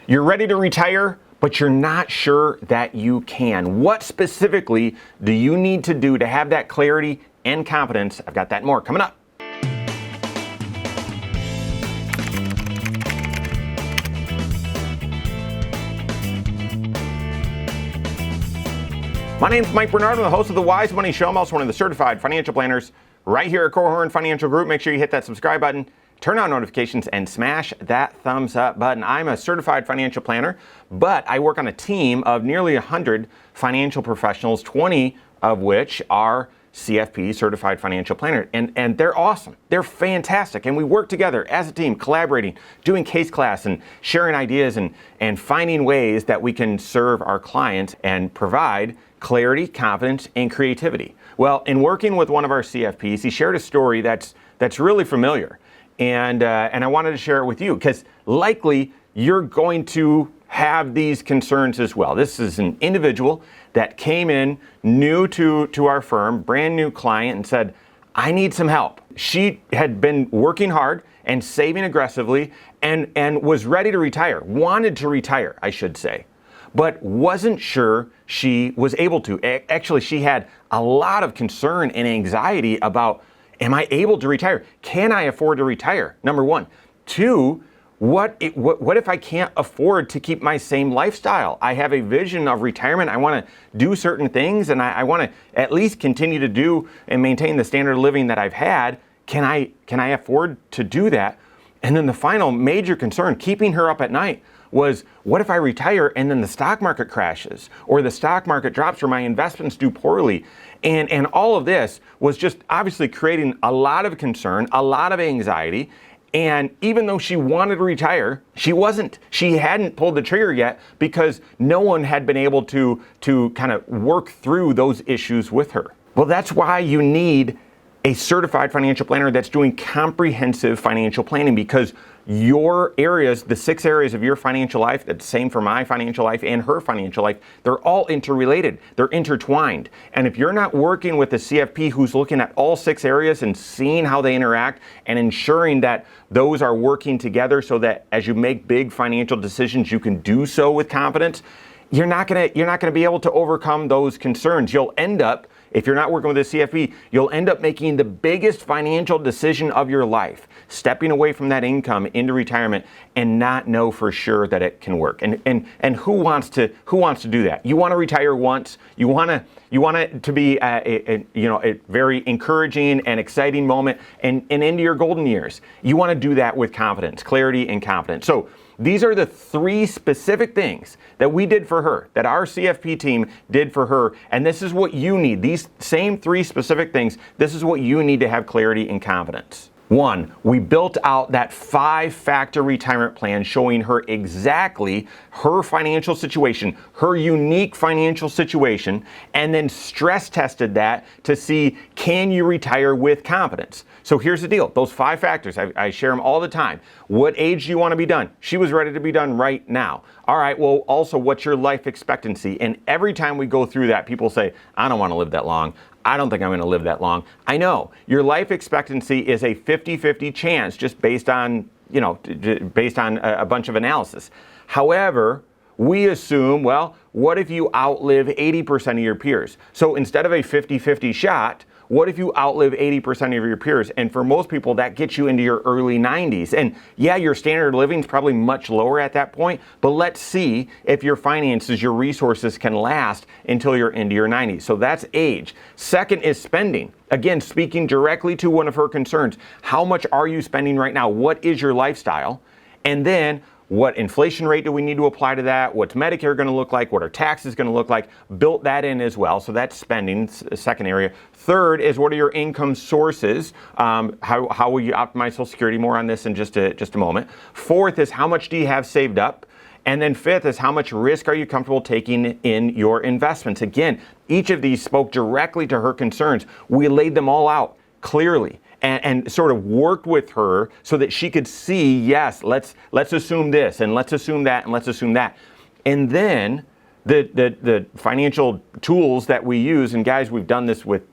You're ready to retire, but you're not sure that you can. What specifically do you need to do to have that clarity and confidence? I've got that and more coming up. My name's Mike Bernard. I'm the host of the Wise Money Show. I'm also one of the certified financial planners right here at Korhorn Financial Group. Make sure you hit that subscribe button, turn on notifications, and smash that thumbs up button. I'm a certified financial planner, but I work on a team of nearly 100 financial professionals, 20 of which are CFP, Certified Financial Planner, and they're awesome. They're fantastic, and we work together as a team, collaborating, doing case class, and sharing ideas, and finding ways that we can serve our clients and provide clarity, confidence, and creativity. Well, in working with one of our CFPs, he shared a story that's really familiar. And I wanted to share it with you because likely you're going to have these concerns as well. This is an individual that came in new to our firm, brand new client, and said, I need some help. She had been working hard and saving aggressively and was ready to retire, wanted to retire, I should say, but wasn't sure she was able to. Actually, she had a lot of concern and anxiety about, am I able to retire? Can I afford to retire? Number one. Two, what if I can't afford to keep my same lifestyle? I have a vision of retirement. I want to do certain things, and I want to at least continue to do and maintain the standard of living that I've had. Can I afford to do that? And then the final major concern, keeping her up at night, was what if I retire and then the stock market crashes or the stock market drops or my investments do poorly? And all of this was just obviously creating a lot of concern, a lot of anxiety. And even though she wanted to retire, she hadn't pulled the trigger yet because no one had been able to kind of work through those issues with her. Well, that's why you need a certified financial planner that's doing comprehensive financial planning, because your areas, the 6 areas of your financial life, that's the same for my financial life and her financial life, they're all interrelated, they're intertwined. And if you're not working with a CFP who's looking at all 6 areas and seeing how they interact and ensuring that those are working together so that as you make big financial decisions, you can do so with confidence, you're not gonna be able to overcome those concerns. You'll end up, if you're not working with a CFP, you'll end up making the biggest financial decision of your life, stepping away from that income into retirement and not know for sure that it can work. And who wants to do that? You want to retire once. You want it to be a very encouraging and exciting moment and into your golden years. You want to do that with confidence, clarity, and confidence. So these are the 3 specific things that we did for her, that our CFP team did for her, and this is what you need. These same 3 specific things, this is what you need to have clarity and confidence. 1, we built out that 5-factor retirement plan showing her exactly her financial situation, her unique financial situation, and then stress tested that to see, can you retire with confidence? So here's the deal. Those 5 factors, I share them all the time. What age do you want to be done? She was ready to be done right now. All right, well, also, what's your life expectancy? And every time we go through that, people say, I don't want to live that long. I don't think I'm going to live that long. I know your life expectancy is a 50-50 chance just based on a bunch of analysis. However, we assume, well, what if you outlive 80% of your peers? So instead of a 50-50 shot, what if you outlive 80% of your peers? And for most people, that gets you into your early 90s. And yeah, your standard of living is probably much lower at that point, but let's see if your finances, your resources can last until you're into your 90s. So that's age. Second is spending. Again, speaking directly to one of her concerns. How much are you spending right now? What is your lifestyle? And then, what inflation rate do we need to apply to that? What's Medicare going to look like? What are taxes going to look like? Built that in as well. So that's spending, second area. Third is, what are your income sources? How will you optimize Social Security? More on this in just a moment. Fourth is, how much do you have saved up? And then fifth is, how much risk are you comfortable taking in your investments? Again, each of these spoke directly to her concerns. We laid them all out clearly. And sort of worked with her so that she could see, yes, let's assume this, and let's assume that, and let's assume that. And then the financial tools that we use, and guys, we've done this with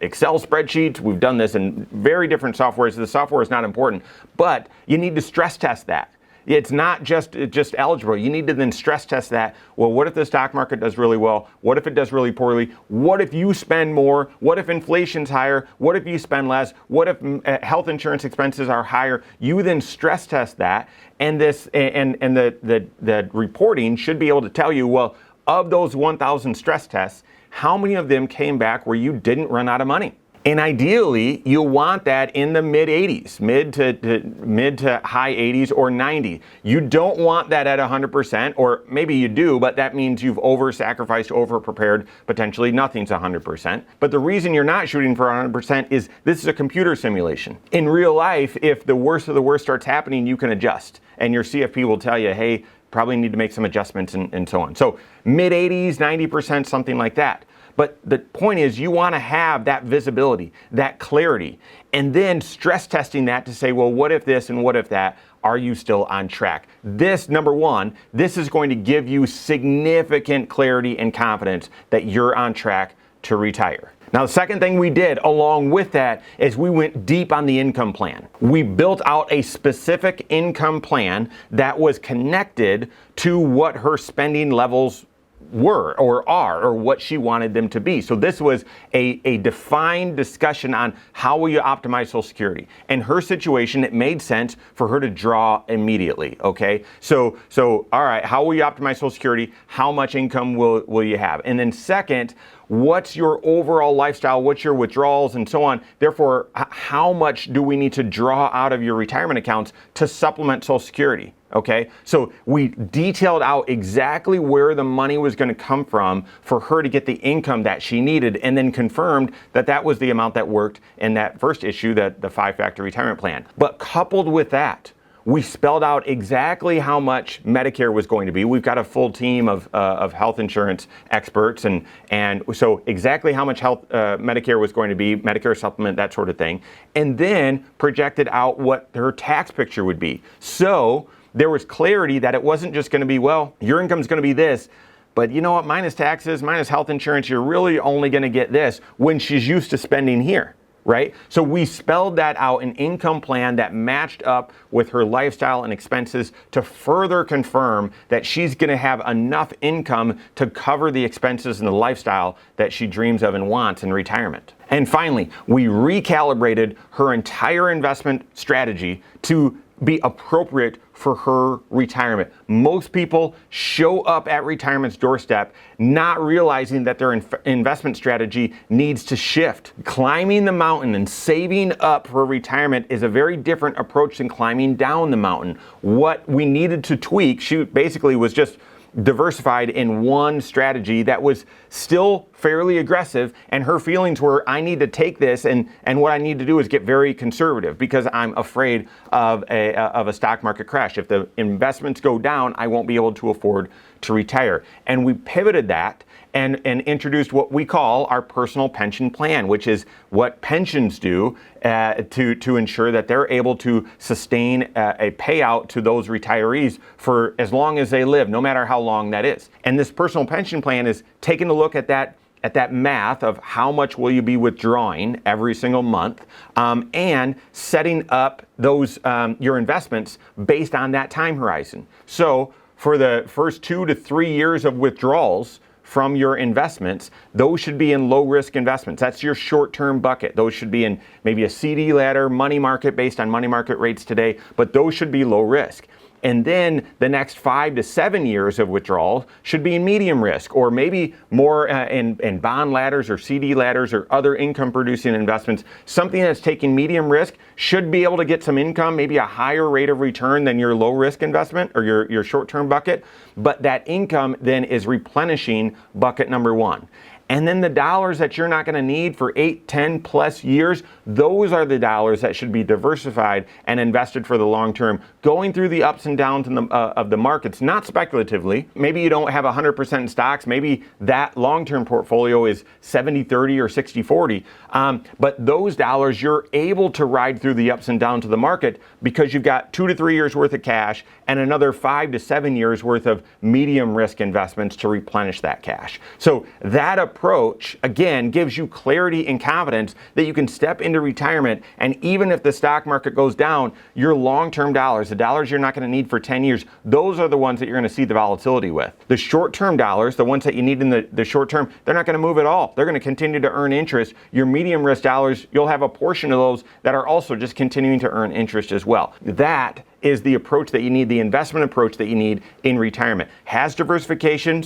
Excel spreadsheets, we've done this in very different softwares. The software is not important, but you need to stress test that. It's not just eligible. You need to then stress test that. Well, what if the stock market does really well? What if it does really poorly? What if you spend more? What if inflation's higher? What if you spend less? What if health insurance expenses are higher? You then stress test that, and the reporting should be able to tell you, well, of those 1,000 stress tests, how many of them came back where you didn't run out of money? And ideally, you want that in the mid 80s, mid to high 80s or 90. You don't want that at 100%, or maybe you do, but that means you've over-sacrificed, over-prepared. Potentially nothing's 100%. But the reason you're not shooting for 100% is this is a computer simulation. In real life, if the worst of the worst starts happening, you can adjust. And your CFP will tell you, hey, probably need to make some adjustments and so on. So mid 80s, 90%, something like that. But the point is, you want to have that visibility, that clarity, and then stress testing that to say, well, what if this and what if that? Are you still on track? This, number one, this is going to give you significant clarity and confidence that you're on track to retire. Now, the second thing we did along with that is we went deep on the income plan. We built out a specific income plan that was connected to what her spending levels were or are, or what she wanted them to be. So this was a defined discussion on how will you optimize Social Security. In her situation, it made sense for her to draw immediately, okay? So all right, how will you optimize Social Security? How much income will you have? And then second, what's your overall lifestyle? What's your withdrawals and so on? Therefore, how much do we need to draw out of your retirement accounts to supplement Social Security? Okay, so we detailed out exactly where the money was going to come from for her to get the income that she needed, and then confirmed that that was the amount that worked in that first issue, that the 5-factor retirement plan. But coupled with that, we spelled out exactly how much Medicare was going to be. We've got a full team of health insurance experts, and so exactly how much Medicare was going to be, Medicare supplement, that sort of thing, and then projected out what her tax picture would be. So there was clarity that it wasn't just going to be, well, your income's going to be this, but you know what, minus taxes, minus health insurance, you're really only going to get this when she's used to spending here, right? So we spelled that out, an income plan that matched up with her lifestyle and expenses to further confirm that she's going to have enough income to cover the expenses and the lifestyle that she dreams of and wants in retirement. And finally, we recalibrated her entire investment strategy to be appropriate for her retirement. Most people show up at retirement's doorstep not realizing that their investment strategy needs to shift. Climbing the mountain and saving up for retirement is a very different approach than climbing down the mountain. What we needed to tweak, she basically was just diversified in one strategy that was still fairly aggressive, and her feelings were, I need to take this and what I need to do is get very conservative because I'm afraid of a stock market crash. If the investments go down, I won't be able to afford to retire. And we pivoted that and introduced what we call our personal pension plan, which is what pensions do to ensure that they're able to sustain a payout to those retirees for as long as they live, no matter how long that is. And this personal pension plan is taking a look at that math of how much will you be withdrawing every single month, and setting up those your investments based on that time horizon. So for the first 2 to 3 years of withdrawals from your investments, those should be in low-risk investments. That's your short-term bucket. Those should be in maybe a CD ladder, money market based on money market rates today, but those should be low risk. And then the next 5 to 7 years of withdrawal should be in medium risk, or maybe more in bond ladders or CD ladders or other income producing investments. Something that's taking medium risk should be able to get some income, maybe a higher rate of return than your low risk investment or your short-term bucket. But that income then is replenishing bucket number one. And then the dollars that you're not going to need for 8, 10 plus years, those are the dollars that should be diversified and invested for the long term, going through the ups and downs of the markets, not speculatively. Maybe you don't have 100% in stocks. Maybe that long-term portfolio is 70-30 or 60-40. But those dollars you're able to ride through the ups and downs of the market because you've got 2 to 3 years worth of cash and another 5 to 7 years worth of medium risk investments to replenish that cash. So that approach, again, gives you clarity and confidence that you can step into retirement, and even if the stock market goes down, your long-term dollars, the dollars you're not going to need for 10 years, those are the ones that you're going to see the volatility with. The short-term dollars, the ones that you need in the short term, they're not going to move at all. They're going to continue to earn interest. Your medium risk dollars, you'll have a portion of those that are also just continuing to earn interest as well. That is the approach that you need, the investment approach that you need in retirement. Has diversification,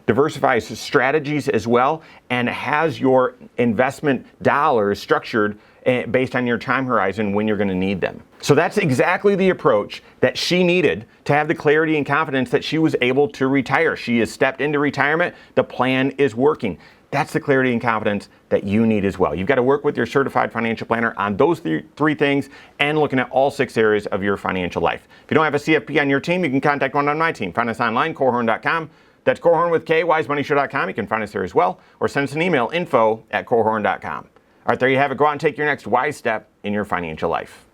diversifies strategies as well, and has your investment dollars structured based on your time horizon when you're going to need them. So that's exactly the approach that she needed to have the clarity and confidence that she was able to retire. She has stepped into retirement. The plan is working. That's the clarity and confidence that you need as well. You've got to work with your certified financial planner on those three things and looking at all 6 areas of your financial life. If you don't have a CFP on your team, you can contact one on my team. Find us online, Korhorn.com. That's Korhorn with K, wisemoneyshow.com. You can find us there as well, or send us an email, info@korhorn.com. All right, there you have it. Go out and take your next wise step in your financial life.